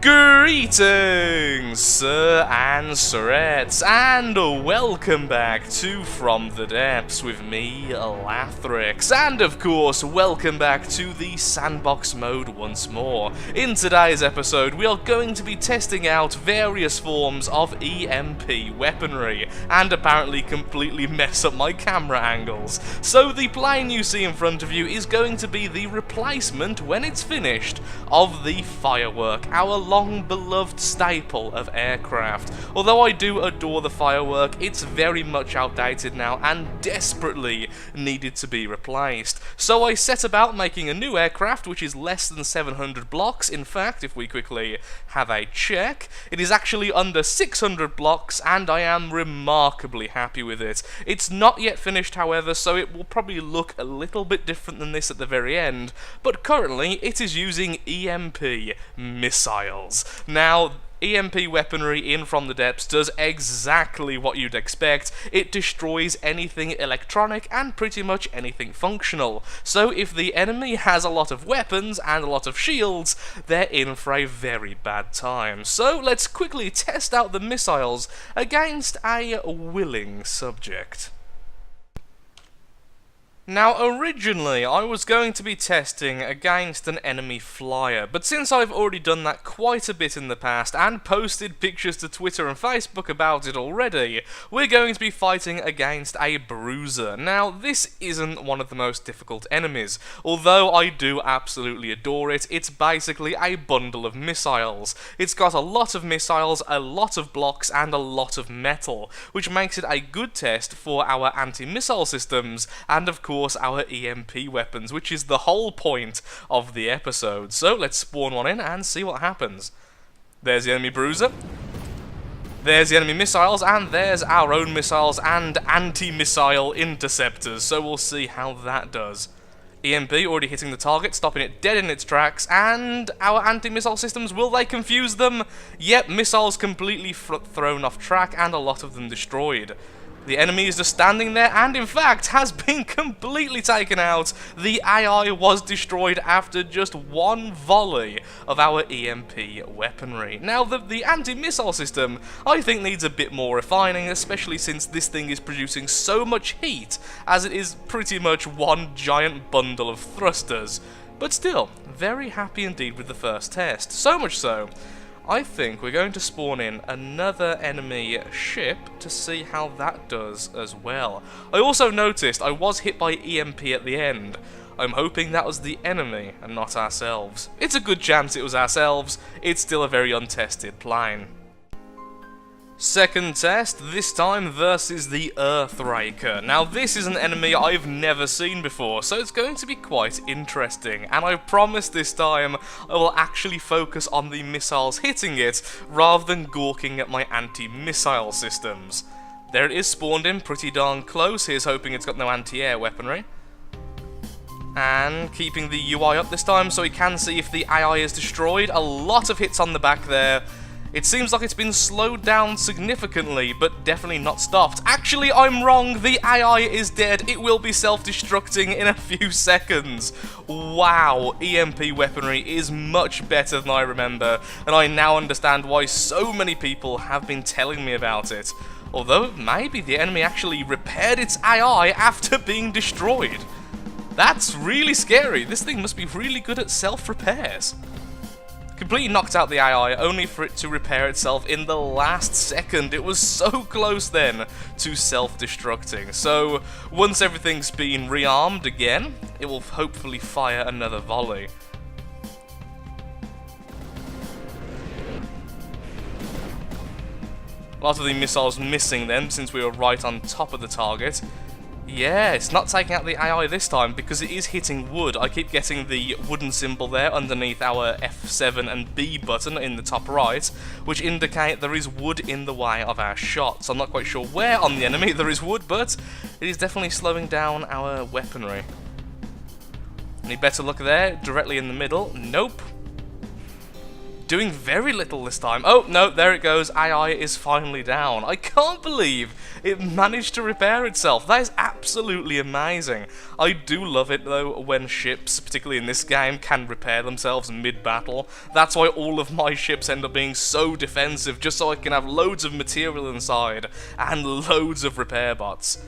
Greetings, sir and sirettes, and welcome back to From the Depths with me, Lathrix, and of course, welcome back to the sandbox mode once more. In today's episode, we are going to be testing out various forms of EMP weaponry, and apparently completely mess up my camera angles. So the plane you see in front of you is going to be the replacement, when it's finished, of the Firework, our long-beloved staple of aircraft. Although I do adore the Firework, it's very much outdated now and desperately needed to be replaced. So I set about making a new aircraft which is less than 700 blocks. In fact, if we quickly have a check, it is actually under 600 blocks, and I am remarkably happy with it. It's not yet finished, however, so it will probably look a little bit different than this at the very end, but currently it is using EMP missiles. Now, EMP weaponry in From the Depths does exactly what you'd expect. It destroys anything electronic and pretty much anything functional. So if the enemy has a lot of weapons and a lot of shields, they're in for a very bad time. So let's quickly test out the missiles against a willing subject. Now, originally, I was going to be testing against an enemy flyer, but since I've already done that quite a bit in the past, and posted pictures to Twitter and Facebook about it already, we're going to be fighting against a bruiser. Now, this isn't one of the most difficult enemies. Although I do absolutely adore it, it's basically a bundle of missiles. It's got a lot of missiles, a lot of blocks, and a lot of metal, which makes it a good test for our anti-missile systems, and of course our EMP weapons, which is the whole point of the episode. So let's spawn one in and see what happens. There's the enemy bruiser, there's the enemy missiles, and there's our own missiles and anti-missile interceptors, so we'll see how that does. EMP already hitting the target, stopping it dead in its tracks, and our anti-missile systems, will they confuse them? Yep, missiles completely thrown off track and a lot of them destroyed. The enemy is just standing there and, in fact, has been completely taken out. The AI was destroyed after just one volley of our EMP weaponry. Now, the anti-missile system, I think, needs a bit more refining, especially since this thing is producing so much heat, as it is pretty much one giant bundle of thrusters. But still, very happy indeed with the first test. So much so, I think we're going to spawn in another enemy ship to see how that does as well. I also noticed I was hit by EMP at the end. I'm hoping that was the enemy and not ourselves. It's a good chance it was ourselves. It's still a very untested plane. Second test, this time versus the Lathrix. Now, this is an enemy I've never seen before, so it's going to be quite interesting, and I promise this time I will actually focus on the missiles hitting it, rather than gawking at my anti-missile systems. There it is, spawned in pretty darn close. Here's hoping it's got no anti-air weaponry. And keeping the UI up this time so we can see if the AI is destroyed. A lot of hits on the back there. It seems like it's been slowed down significantly, but definitely not stopped. Actually, I'm wrong. The AI is dead. It will be self-destructing in a few seconds. Wow, EMP weaponry is much better than I remember, and I now understand why so many people have been telling me about it. Although, maybe the enemy actually repaired its AI after being destroyed. That's really scary. This thing must be really good at self-repairs. Completely knocked out the AI, only for it to repair itself in the last second. It was so close then to self-destructing. So, once everything's been rearmed again, it will hopefully fire another volley. A lot of the missiles missing then, since we were right on top of the target. Yeah, it's not taking out the AI this time because it is hitting wood. I keep getting the wooden symbol there underneath our F7 and B button in the top right, which indicate there is wood in the way of our shots. I'm not quite sure where on the enemy there is wood, but it is definitely slowing down our weaponry. Any better luck there? Directly in the middle? Nope. doing very little this time. Oh, no, there it goes. AI is finally down. I can't believe it managed to repair itself. That is absolutely amazing. I do love it, though, when ships, particularly in this game, can repair themselves mid-battle. That's why all of my ships end up being so defensive, just so I can have loads of material inside and loads of repair bots.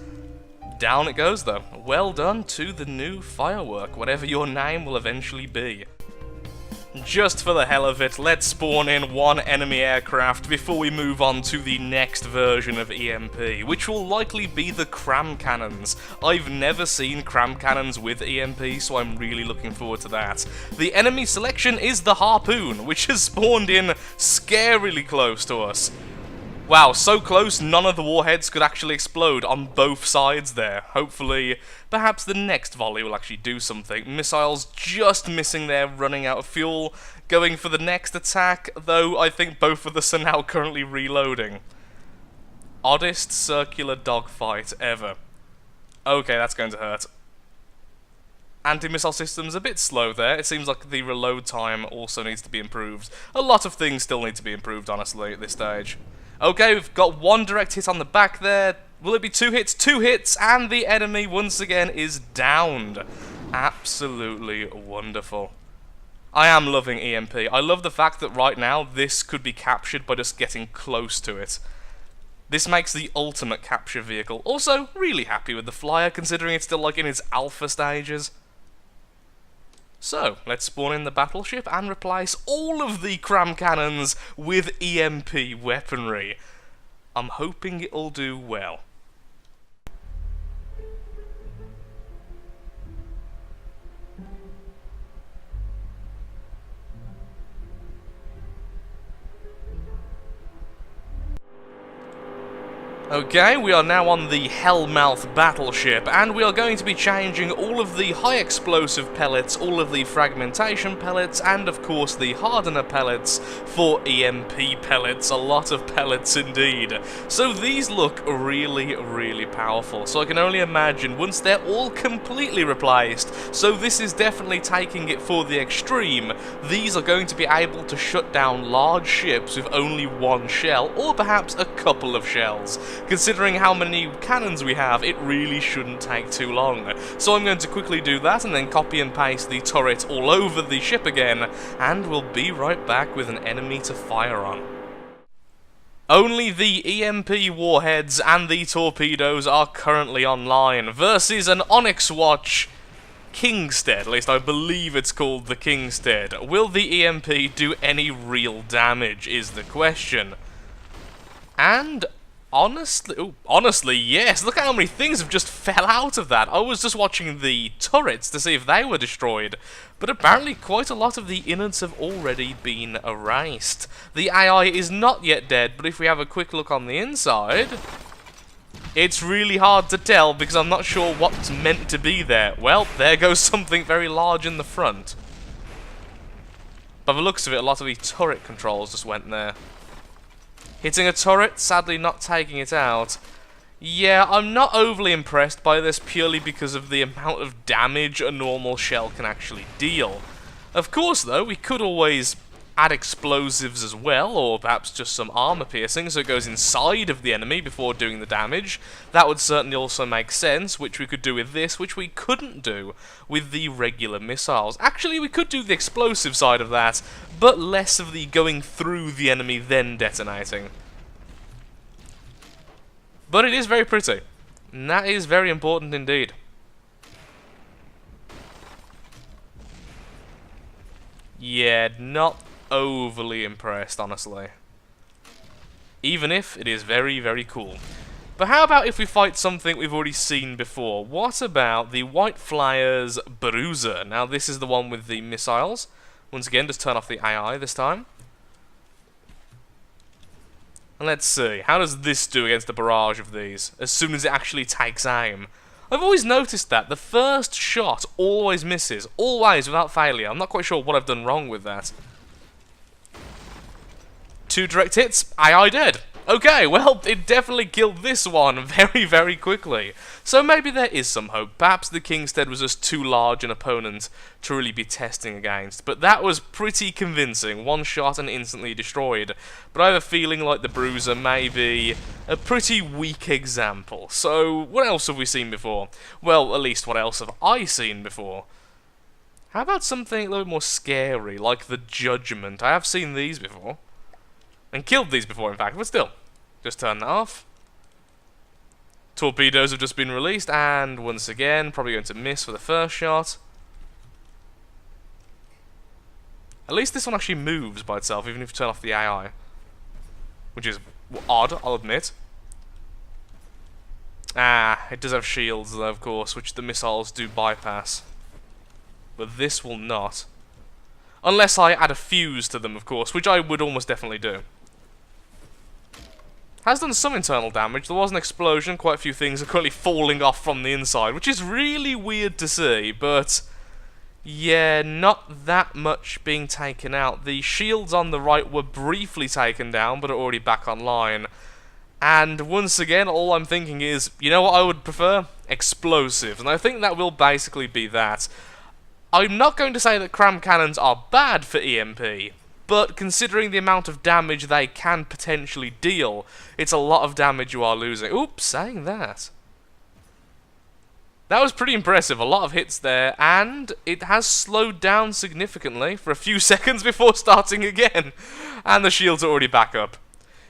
Down it goes, though. Well done to the new firework, whatever your name will eventually be. Just for the hell of it, let's spawn in one enemy aircraft before we move on to the next version of EMP, which will likely be the cram cannons. I've never seen cram cannons with EMP, so I'm really looking forward to that. The enemy selection is the harpoon, which has spawned in scarily close to us. Wow, so close none of the warheads could actually explode on both sides there. Hopefully, perhaps the next volley will actually do something. Missiles just missing there, running out of fuel. Going for the next attack, though I think both of us are now currently reloading. Oddest circular dogfight ever. Okay, that's going to hurt. Anti-missile system's a bit slow there. It seems like the reload time also needs to be improved. A lot of things still need to be improved, honestly, at this stage. Okay, we've got one direct hit on the back there. Will it be 2 hits? 2 hits, and the enemy once again is downed. Absolutely wonderful. I am loving EMP. I love the fact that right now this could be captured by just getting close to it. This makes the ultimate capture vehicle. Also, really happy with the flyer, considering it's still like in its alpha stages. So, let's spawn in the battleship and replace all of the cram cannons with EMP weaponry. I'm hoping it'll do well. Okay, we are now on the Hellmouth battleship, and we are going to be changing all of the high explosive pellets, all of the fragmentation pellets, and of course the hardener pellets for EMP pellets. A lot of pellets indeed. So these look really, really powerful. So I can only imagine once they're all completely replaced, so this is definitely taking it for the extreme, these are going to be able to shut down large ships with only one shell, or perhaps a couple of shells. Considering how many cannons we have, it really shouldn't take too long. So I'm going to quickly do that and then copy and paste the turret all over the ship again, and we'll be right back with an enemy to fire on. Only the EMP warheads and the torpedoes are currently online, versus an Onyx Watch Kingstead, at least I believe it's called the Kingstead. Will the EMP do any real damage, is the question. And honestly, yes. Look at how many things have just fell out of that. I was just watching the turrets to see if they were destroyed, but apparently quite a lot of the innards have already been erased. The AI is not yet dead, but if we have a quick look on the inside, it's really hard to tell because I'm not sure what's meant to be there. Well, there goes something very large in the front. By the looks of it, a lot of the turret controls just went there. Hitting a turret, sadly not taking it out. Yeah, I'm not overly impressed by this purely because of the amount of damage a normal shell can actually deal. Of course, though, we could always add explosives as well, or perhaps just some armor piercing so it goes inside of the enemy before doing the damage. That would certainly also make sense, which we could do with this, which we couldn't do with the regular missiles. Actually, we could do the explosive side of that, but less of the going through the enemy then detonating. But it is very pretty, and that is very important indeed. Yeah, not overly impressed, honestly. Even if it is very, very cool. But how about if we fight something we've already seen before? What about the White Flyers Bruiser? Now, this is the one with the missiles. Once again, just turn off the AI this time. And let's see, how does this do against a barrage of these, as soon as it actually takes aim? I've always noticed that the first shot always misses, always without failure. I'm not quite sure what I've done wrong with that. 2 direct hits, AI dead. Okay, well, it definitely killed this one very, very quickly. So maybe there is some hope. Perhaps the Kingstead was just too large an opponent to really be testing against. But that was pretty convincing. One shot and instantly destroyed. But I have a feeling like the Bruiser may be a pretty weak example. So, what else have we seen before? Well, at least what else have I seen before? How about something a little bit more scary, like the Judgment? I have seen these before. And killed these before, in fact, but still. Just turn that off. Torpedoes have just been released, and once again, probably going to miss for the first shot. At least this one actually moves by itself, even if you turn off the AI. Which is odd, I'll admit. Ah, it does have shields, though, of course, which the missiles do bypass. But this will not. Unless I add a fuse to them, of course, which I would almost definitely do. Has done some internal damage. There was an explosion. Quite a few things are currently falling off from the inside, which is really weird to see, but yeah, not that much being taken out. The shields on the right were briefly taken down, but are already back online. And once again, all I'm thinking is, you know what I would prefer? Explosives. And I think that will basically be that. I'm not going to say that cram cannons are bad for EMP, but considering the amount of damage they can potentially deal, it's a lot of damage you are losing. Oops, saying that. That was pretty impressive, a lot of hits there, and it has slowed down significantly for a few seconds before starting again. And the shields are already back up.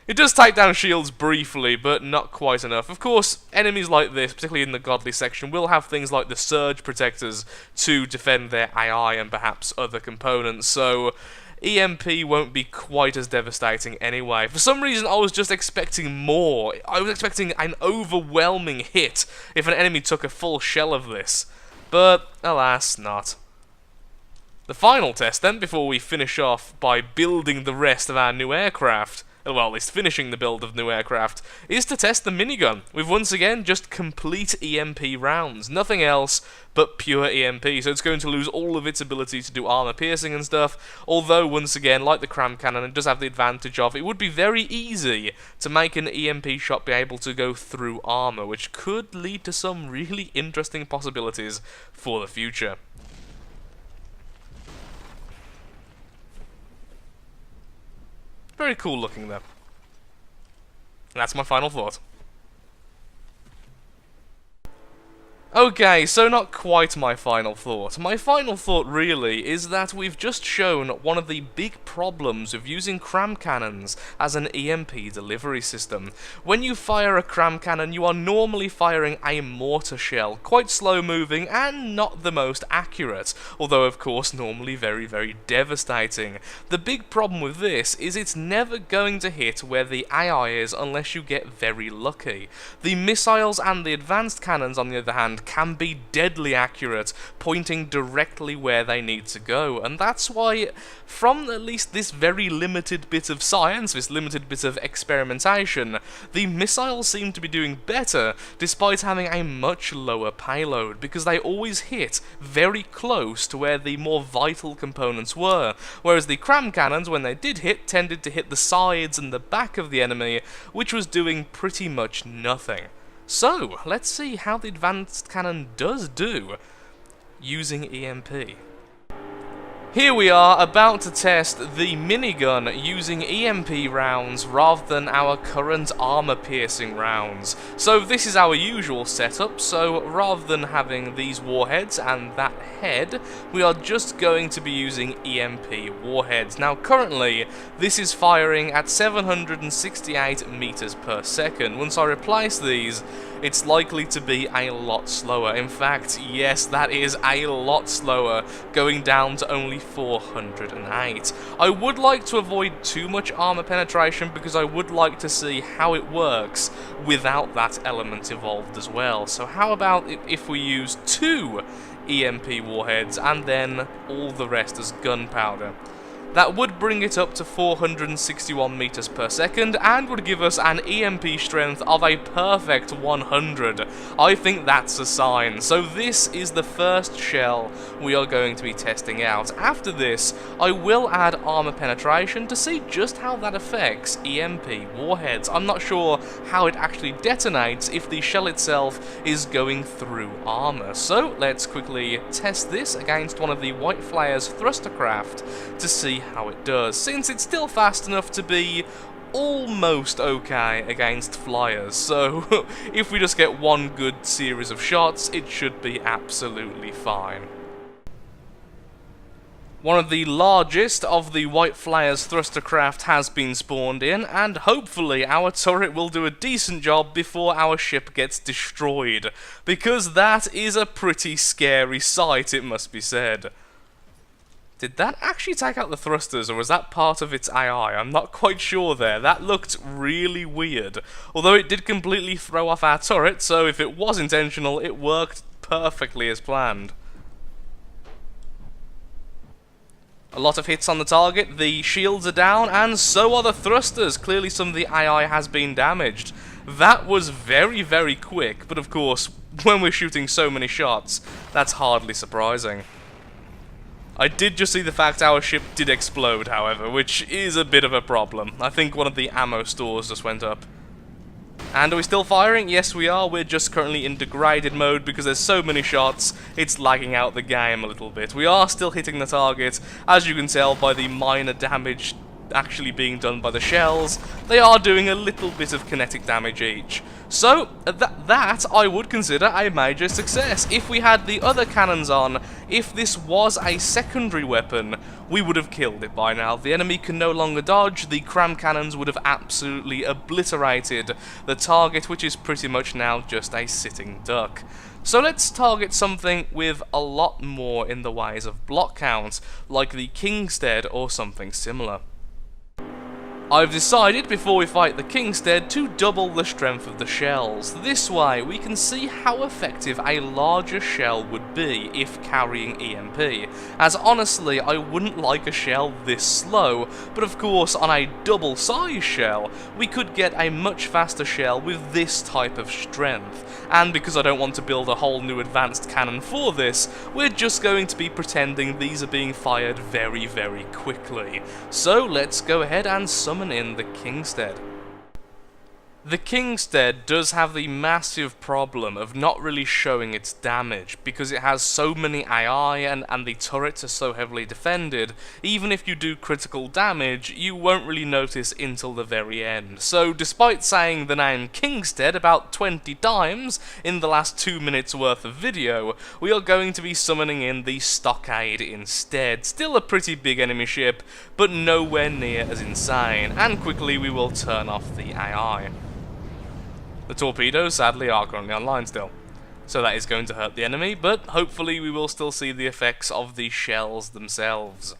It does take down shields briefly, but not quite enough. Of course, enemies like this, particularly in the godly section, will have things like the surge protectors to defend their AI and perhaps other components, so EMP won't be quite as devastating anyway. For some reason, I was just expecting more. I was expecting an overwhelming hit if an enemy took a full shell of this. But, alas, not. The final test, then, before we finish off by building the rest of our new aircraft, well, at least finishing the build of new aircraft, is to test the minigun, with once again just complete EMP rounds. Nothing else but pure EMP, so it's going to lose all of its ability to do armor piercing and stuff, although once again, like the cram cannon, it does have the advantage of it would be very easy to make an EMP shot be able to go through armor, which could lead to some really interesting possibilities for the future. Very cool looking, though. And that's my final thought. Okay, so not quite my final thought. My final thought, really, is that we've just shown one of the big problems of using cram cannons as an EMP delivery system. When you fire a cram cannon, you are normally firing a mortar shell, quite slow moving and not the most accurate, although of course normally very, very devastating. The big problem with this is it's never going to hit where the AI is unless you get very lucky. The missiles and the advanced cannons, on the other hand, can be deadly accurate, pointing directly where they need to go, and that's why, from at least this very limited bit of science, this limited bit of experimentation, the missiles seem to be doing better, despite having a much lower payload, because they always hit very close to where the more vital components were, whereas the cram cannons, when they did hit, tended to hit the sides and the back of the enemy, which was doing pretty much nothing. So, let's see how the advanced cannon does do using EMP. Here we are, about to test the minigun using EMP rounds rather than our current armor-piercing rounds. So this is our usual setup, so rather than having these warheads and that head, we are just going to be using EMP warheads. Now currently, this is firing at 768 meters per second. Once I replace these, it's likely to be a lot slower. In fact, yes, that is a lot slower, going down to only 408. I would like to avoid too much armor penetration because I would like to see how it works without that element involved as well. So how about if we use 2 EMP warheads and then all the rest as gunpowder? That would bring it up to 461 meters per second and would give us an EMP strength of a perfect 100. I think that's a sign. So this is the first shell we are going to be testing out. After this, I will add armor penetration to see just how that affects EMP warheads. I'm not sure how it actually detonates if the shell itself is going through armor. So let's quickly test this against one of the White Flare's thruster craft to see how it does, since it's still fast enough to be almost okay against flyers. So if we just get one good series of shots, it should be absolutely fine. One of the largest of the White Flare's thruster craft has been spawned in, and hopefully our turret will do a decent job before our ship gets destroyed, because that is a pretty scary sight, it must be said. Did that actually take out the thrusters, or was that part of its AI? I'm not quite sure there. That looked really weird. Although it did completely throw off our turret, so if it was intentional, it worked perfectly as planned. A lot of hits on the target, the shields are down, and so are the thrusters. Clearly some of the AI has been damaged. That was very, very quick, but of course, when we're shooting so many shots, that's hardly surprising. I did just see the fact our ship did explode, however, which is a bit of a problem. I think one of the ammo stores just went up. And are we still firing? Yes, we are. We're just currently in degraded mode because there's so many shots, it's lagging out the game a little bit. We are still hitting the target, as you can tell by the minor damage actually being done by the shells. They are doing a little bit of kinetic damage each. So, that I would consider a major success. If we had the other cannons on, if this was a secondary weapon, we would have killed it by now. The enemy can no longer dodge, the cram cannons would have absolutely obliterated the target, which is pretty much now just a sitting duck. So let's target something with a lot more in the ways of block count, like the Kingstead or something similar. I've decided, before we fight the Kingstead, to double the strength of the shells. This way, we can see how effective a larger shell would be if carrying EMP, as honestly, I wouldn't like a shell this slow, but of course, on a double size shell, we could get a much faster shell with this type of strength. And because I don't want to build a whole new advanced cannon for this, we're just going to be pretending these are being fired very, very quickly. So let's go ahead and summon in the Kingstead. The Kingstead does have the massive problem of not really showing its damage, because it has so many AI and the turrets are so heavily defended. Even if you do critical damage, you won't really notice until the very end. So despite saying the name Kingstead about 20 times in the last 2 minutes worth of video, we are going to be summoning in the Stockade instead. Still a pretty big enemy ship, but nowhere near as insane, and quickly we will turn off the AI. The torpedoes, sadly, are currently online still, so that is going to hurt the enemy, but hopefully we will still see the effects of the shells themselves.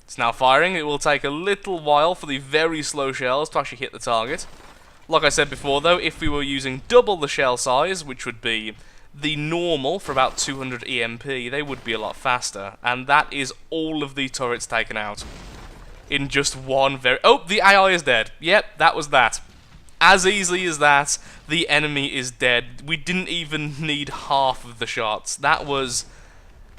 It's now firing. It will take a little while for the very slow shells to actually hit the target. Like I said before though, if we were using double the shell size, which would be the normal for about 200 EMP, they would be a lot faster, and that is all of the turrets taken out. In just one very... Oh, the AI is dead. Yep, that was that. As easily as that, the enemy is dead. We didn't even need half of the shots. That was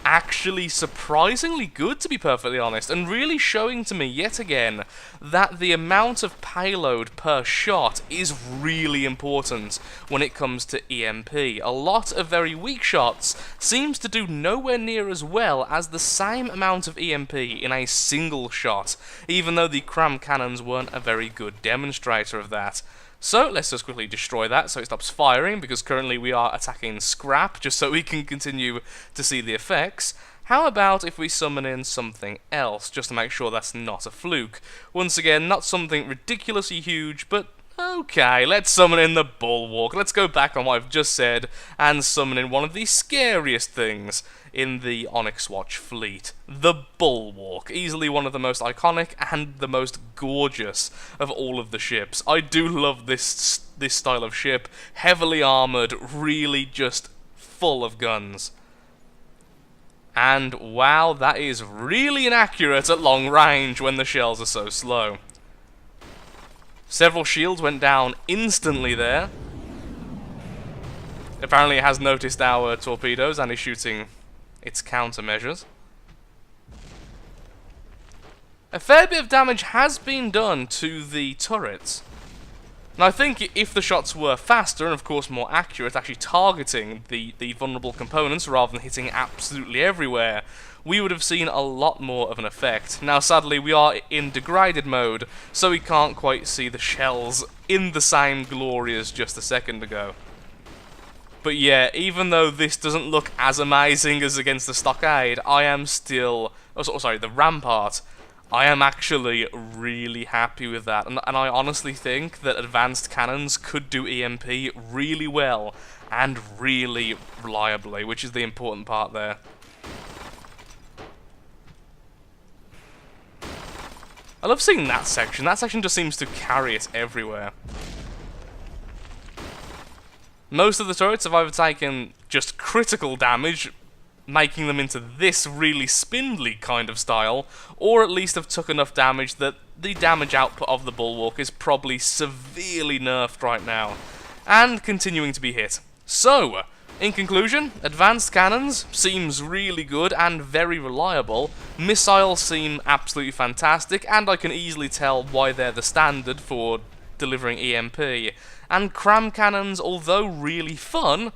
actually surprisingly good, to be perfectly honest, and really showing to me yet again that the amount of payload per shot is really important when it comes to EMP. A lot of very weak shots seems to do nowhere near as well as the same amount of EMP in a single shot, even though the cram cannons weren't a very good demonstrator of that. So let's just quickly destroy that so it stops firing, because currently we are attacking scrap just so we can continue to see the effects. How about if we summon in something else, just to make sure that's not a fluke? Once again, not something ridiculously huge, but okay, let's summon in the Bulwark. Let's go back on what I've just said and summon in one of the scariest things in the Onyx Watch fleet, the Bulwark. Easily one of the most iconic and the most gorgeous of all of the ships. I do love this style of ship, heavily armoured, really just full of guns. And wow, that is really inaccurate at long range when the shells are so slow. Several shields went down instantly there. Apparently it has noticed our torpedoes and is shooting its countermeasures. A fair bit of damage has been done to the turrets. Now I think if the shots were faster and of course more accurate, actually targeting the vulnerable components rather than hitting absolutely everywhere, we would have seen a lot more of an effect. Now sadly we are in degraded mode, so we can't quite see the shells in the same glory as just a second ago. But yeah, even though this doesn't look as amazing as against the stockade, I am still... Oh, sorry, the rampart. I am actually really happy with that, and I honestly think that advanced cannons could do EMP really well and really reliably, which is the important part there. I love seeing that section. That section just seems to carry it everywhere. Most of the turrets have either taken just critical damage, making them into this really spindly kind of style, or at least have took enough damage that the damage output of the bulwark is probably severely nerfed right now, and continuing to be hit. So, in conclusion, advanced cannons seems really good and very reliable, missiles seem absolutely fantastic, and I can easily tell why they're the standard for delivering EMP, and cram cannons, although really fun,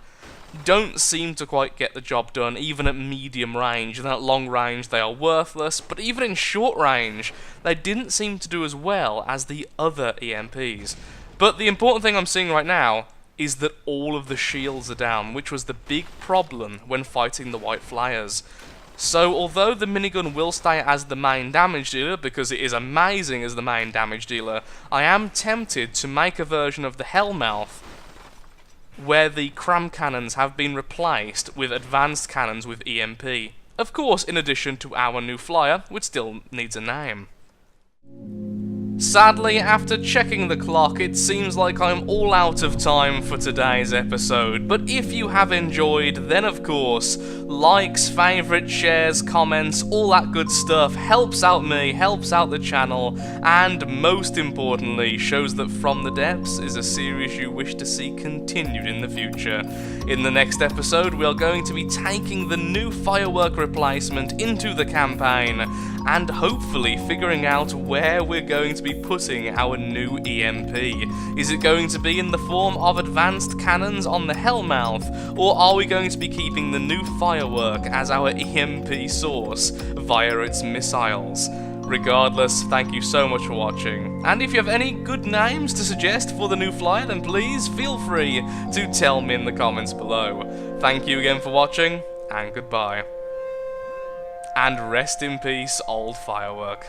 don't seem to quite get the job done, even at medium range, and at long range they are worthless, but even in short range, they didn't seem to do as well as the other EMPs. But the important thing I'm seeing right now is that all of the shields are down, which was the big problem when fighting the White Flyers. So although the minigun will stay as the main damage dealer, because it is amazing as the main damage dealer, I am tempted to make a version of the Hellmouth where the cram cannons have been replaced with advanced cannons with EMP. Of course, in addition to our new flyer, which still needs a name. Sadly, after checking the clock, it seems like I'm all out of time for today's episode, but if you have enjoyed, then of course, likes, favourites, shares, comments, all that good stuff helps out me, helps out the channel, and most importantly, shows that From the Depths is a series you wish to see continued in the future. In the next episode, we are going to be taking the new firework replacement into the campaign, and hopefully figuring out where we're going to be putting our new EMP. Is it going to be in the form of advanced cannons on the Hellmouth, or are we going to be keeping the new firework as our EMP source via its missiles? Regardless, thank you so much for watching, and if you have any good names to suggest for the new flyer, then please feel free to tell me in the comments below. Thank you again for watching, and goodbye. And rest in peace, old firework.